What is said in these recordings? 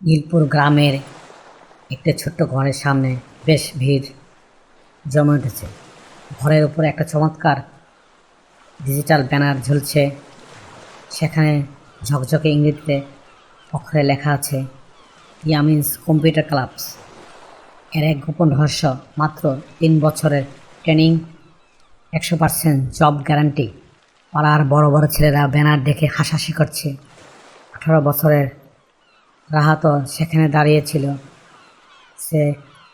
নীলপুর গ্রামের একটি ছোট্ট ঘরের সামনে বেশ ভিড় জমে উঠেছে। ঘরের উপরে একটা চমৎকার ডিজিটাল ব্যানার ঝুলছে। সেখানে ঝকঝকে ইংরেজিতে অক্ষরে লেখা আছে ইয়ামিনস কম্পিউটার ক্লাবস। এর এক গোপন রহস্য, মাত্র 3 বছরের ট্রেনিং, 100% জব গ্যারান্টি। পাড়ার বড় বড় ছেলেরা ব্যানার দেখে হাসাহাসি করছে। 18 বছরের রাহাতও সেখানে দাঁড়িয়েছিল। সে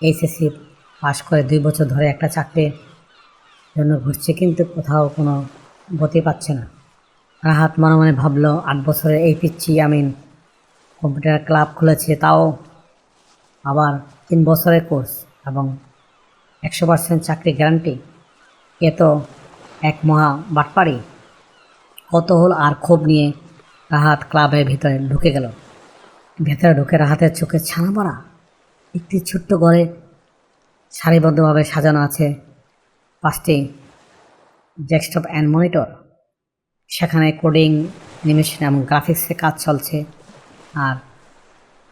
এইচএসসি পাশ করে 2 বছর ধরে একটা চাকরির জন্য ঘুরছে, কিন্তু কোথাও কোনো গতি পাচ্ছে না। রাহাত মনে মনে ভাবল, 8 বছরের এই পিচ্ছি ইয়ামিন কম্পিউটার ক্লাব খুলেছে, তাও আবার 3 বছরের কোর্স এবং 100% চাকরি গ্যারান্টি। এ তো এক মহা বাটপাড়ি। কৌতূহল আর ক্ষোভ নিয়ে রাহাত ক্লাবের ভিতরে ঢুকে গেল। ভেতরে ঢুকে রাহাতের চোখে ছানা পড়া। একটি ছোট্ট ঘরে সারিবদ্ধভাবে সাজানো আছে 5টি ডেস্কটপ অ্যান্ড মনিটর। সেখানে কোডিং, অ্যানিমেশন এবং গ্রাফিক্সের কাজ চলছে। আর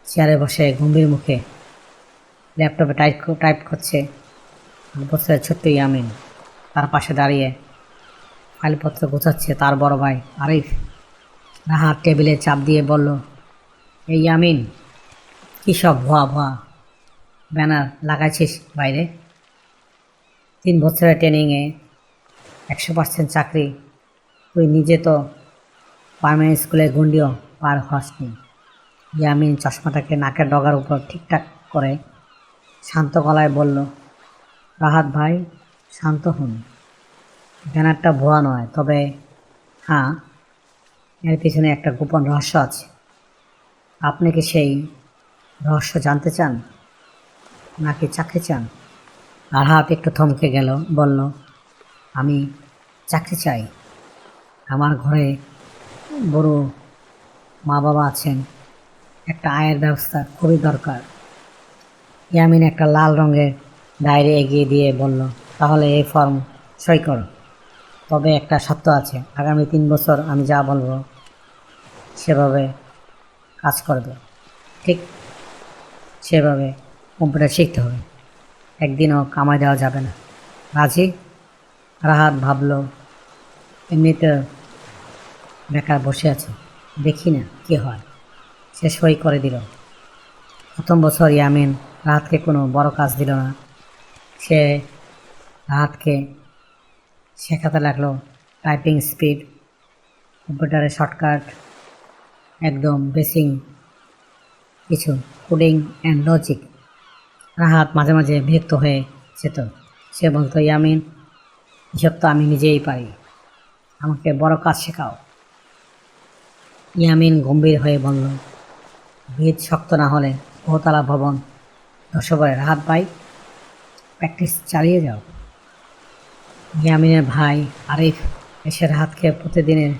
চেয়ারে বসে গম্ভীর মুখে ল্যাপটপে টাইপ করছে 8 বছরের ছোট্ট ইয়ামিন। তার পাশে দাঁড়িয়ে ফাইলপত্র গোছাচ্ছে তার বড় ভাই আরিফ। রাহাত টেবিলে চাপ দিয়ে বলল, এই ইয়ামিন, কী সব ভুয়া ভুয়া ব্যানার লাগাইছিস বাইরে? 3 বছরের ট্রেনিংয়ে 100% চাকরি। তুই নিজে তো প্রাইমারি স্কুলের গণ্ডিও পার হসনি। ইয়ামিন চশমাটাকে নাকের ডগার উপর ঠিকঠাক করে শান্ত গলায় বলল, রাহাত ভাই, শান্ত হন। ব্যানারটা ভুয়া নয়, তবে হ্যাঁ, এর পিছনে একটা গোপন রহস্য আছে। আপনি কি সেই রহস্য জানতে চান, নাকি চাকরি চান? রাহাত একটু থমকে গেল, বলল, আমি চাকরি চাই। আমার ঘরে বড় মা বাবা আছেন, একটা আয়ের ব্যবস্থা খুবই দরকার। ইয়ামিন একটা লাল রঙের ডায়েরি এগিয়ে দিয়ে বলল, তাহলে এই ফর্ম সই করো। তবে একটা সত্য আছে, আগামী 3 বছর আমি যা বলবো সেভাবে কাজ করবে। ঠিক সেভাবে কম্পিউটার শিখতে হবে। একদিনও কামাই দেওয়া যাবে না। রাজি? রাহাত ভাবল, এমনিতে বেকার বসে আছে, দেখি না কী হয়। সে সই করে দিল। প্রথম বছর ইয়ামিন রাহাতকে কোনো বড় কাজ দিল না। সে রাহাতকে শেখাতে লাগলো টাইপিং স্পিড, কম্পিউটারের শর্টকাট, একদম বেসিক কিছু কোডিং অ্যান্ড লজিক। রাহাত মাঝে মাঝে বিরক্ত হয়ে যেত। সে বলতো, ইয়ামিন, এসব তো আমি নিজেই পারি, আমাকে বড় কাজ শেখাও। ইয়ামিন গম্ভীর হয়ে বলল, ভিত শক্ত না হলে বহুতলা ভবন ধসে পড়ে। রাহাত ভাই, প্র্যাকটিস চালিয়ে যাও। ইয়ামিনের ভাই আরিফ এসে রাহাতকে প্রতিদিনের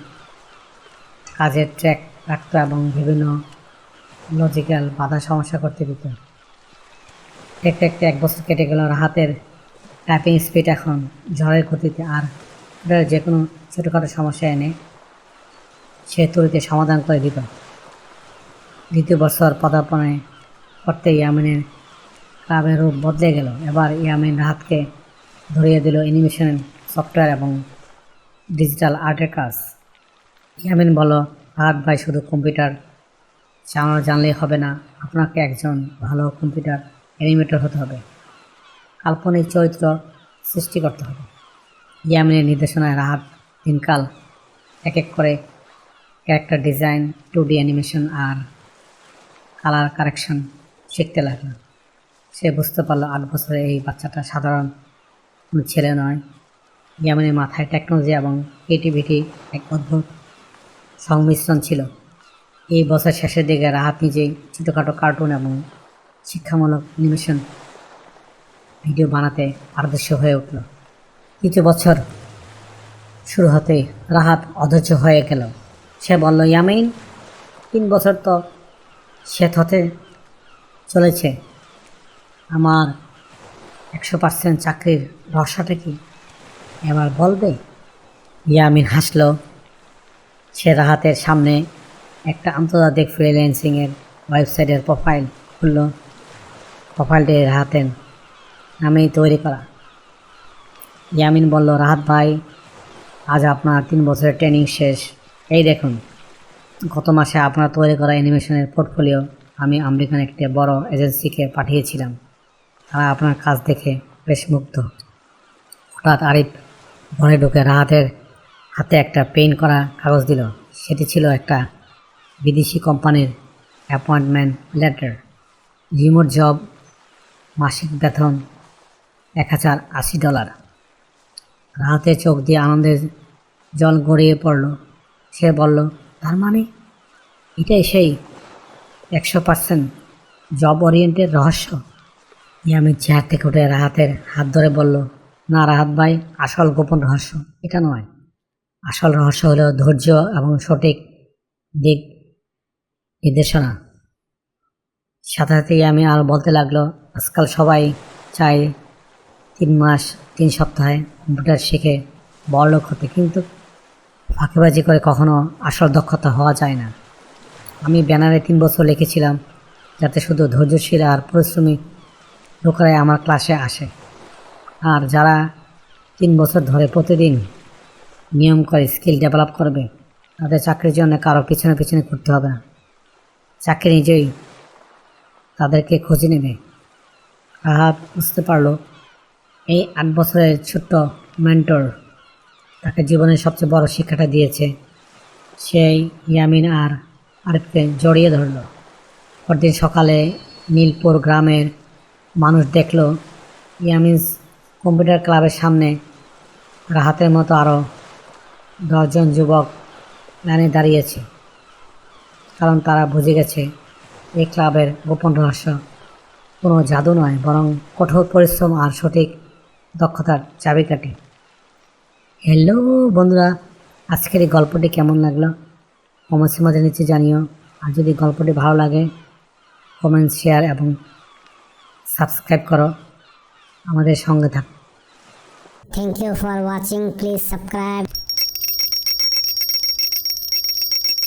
কাজের ট্র্যাক রাখত এবং বিভিন্ন লজিক্যাল বাধা সমস্যা করতে দিত। দেখতে দেখতে 1 বছর কেটে গেল। রাহাতের টাইপিং স্পিড এখন ঝড়ের গতিতে, আর যে কোনো ছোটোখাটো সমস্যা এনে সে তরিতে সমাধান করে দিত। 2য় বছর পদার্পণে করতে ইয়ামিনের ক্লাবের রূপ বদলে গেল। এবার ইয়ামিন রাহাতকে ধরিয়ে দিল অ্যানিমেশন সফটওয়্যার এবং ডিজিটাল আর্টের কাজ। ইয়ামিন বলল, রাহাত ভাই, শুধু কম্পিউটার চালানো জানলেই হবে না, আপনাকে একজন ভালো কম্পিউটার অ্যানিমেটর হতে হবে, কাল্পনিক চরিত্র সৃষ্টি করতে হবে। ইয়ামিনের নির্দেশনায় রাহাত দিনকাল এক এক করে ক্যারেক্টার ডিজাইন, 2D অ্যানিমেশন আর কালার কারেকশন শিখতে লাগলো। সে বুঝতে পারলো 8 বছরের এই বাচ্চাটা সাধারণ কোনো ছেলে নয়। ইয়ামিনের মাথায় টেকনোলজি এবং ক্রিয়েটিভিটি এক অদ্ভুত সংমিশ্রণ ছিল। এই বছর শেষের দিকে রাহাত নিজেই ছোটোখাটো কার্টুন এবং শিক্ষামূলক অ্যানিমেশন ভিডিও বানাতে পারদর্শী হয়ে উঠল। 3য় বছর শুরু হতেই রাহাত অধৈর্য হয়ে গেল। সে বলল, ইয়ামিন, 3 বছর তো শেষ হতে চলেছে, আমার 100% চাকরির রহস্যটা কি এবার বলবে? ইয়ামিন হাসল। সে রাহাতের সামনে একটা আন্তর্জাতিক ফ্রিল্যান্সিংয়ের ওয়েবসাইটের প্রোফাইল খুলল। প্রোফাইলটি রাহাতের নামেই তৈরি করা। ইয়ামিন বলল, রাহাত ভাই, আজ আপনার 3 বছরের ট্রেনিং শেষ। এই দেখুন, গত মাসে আপনার তৈরি করা অ্যানিমেশনের পোর্টফোলিও আমি আমেরিকান একটি বড় এজেন্সিকে পাঠিয়েছিলাম। তারা আপনার কাজ দেখে বেশ মুগ্ধ। হঠাৎ আরিফ ঘরে ঢুকে রাহাতের হাতে একটা পেইন্ট করা কাগজ দিল। সেটি ছিল একটা বিদেশি কোম্পানির অ্যাপয়েন্টমেন্ট লেটার। রিমোট জব, মাসিক বেতন $1080। রাহাতের চোখ দিয়ে আনন্দের জল গড়িয়ে পড়ল। সে বলল, তার মানে এটাই সেই 100% জব ওরিয়েন্টেড রহস্য? ইয়ামিন চেয়ার থেকে উঠে রাহাতের হাত ধরে বলল, না রাহাত ভাই, আসল গোপন রহস্য এটা নয়। আসল রহস্য হলো ধৈর্য এবং সঠিক দিক নির্দেশনা। সাথে সাথে ইয়ামিন আর বলতে লাগলো, আজকাল সবাই চায় 3 মাস 3 সপ্তাহে কম্পিউটার শিখে বড়লোক হতে, কিন্তু ফাঁকিবাজি করে কখনো আসল দক্ষতা হওয়া যায় না। আমি ব্যানারে 3 বছর লিখেছিলাম যাতে শুধু ধৈর্যশীল আর পরিশ্রমী লোকেরাই আমার ক্লাসে আসে, আর যারা 3 বছর ধরে প্রতিদিন নিয়ম করে স্কিল ডেভেলপ করবে তাদের চাকরির জন্য কারো পিছনে পিছনে ঘুরতে হবে না। চাকরি নিজেই তাদেরকে খুঁজে নেবে। রাহাত বুঝতে পারল এই 8 বছরের ছোট্ট মেন্টর তাকে জীবনের সবচেয়ে বড় শিক্ষাটা দিয়েছে। সেই ইয়ামিন আর আরিফকে জড়িয়ে ধরল। পরদিন সকালে নীলপুর গ্রামের মানুষ দেখল ইয়ামিন কম্পিউটার ক্লাবের সামনে রাহাতের মতো আরও 10 জন যুবক লাইনে দাঁড়িয়েছে, কারণ তারা বুঝে গেছে এই ক্লাবের গোপন রহস্য কোনো জাদু নয়, বরং কঠোর পরিশ্রম আর সঠিক দক্ষতার চাবিকাঠি। হ্যালো বন্ধুরা, আজকের এই গল্পটি কেমন লাগলো কমেন্টসের মাঝে নিচে জানিও। আর যদি গল্পটি ভালো লাগে কমেন্ট, শেয়ার এবং সাবস্ক্রাইব করো, আমাদের সঙ্গে থাকো। Thank you for watching. Please subscribe.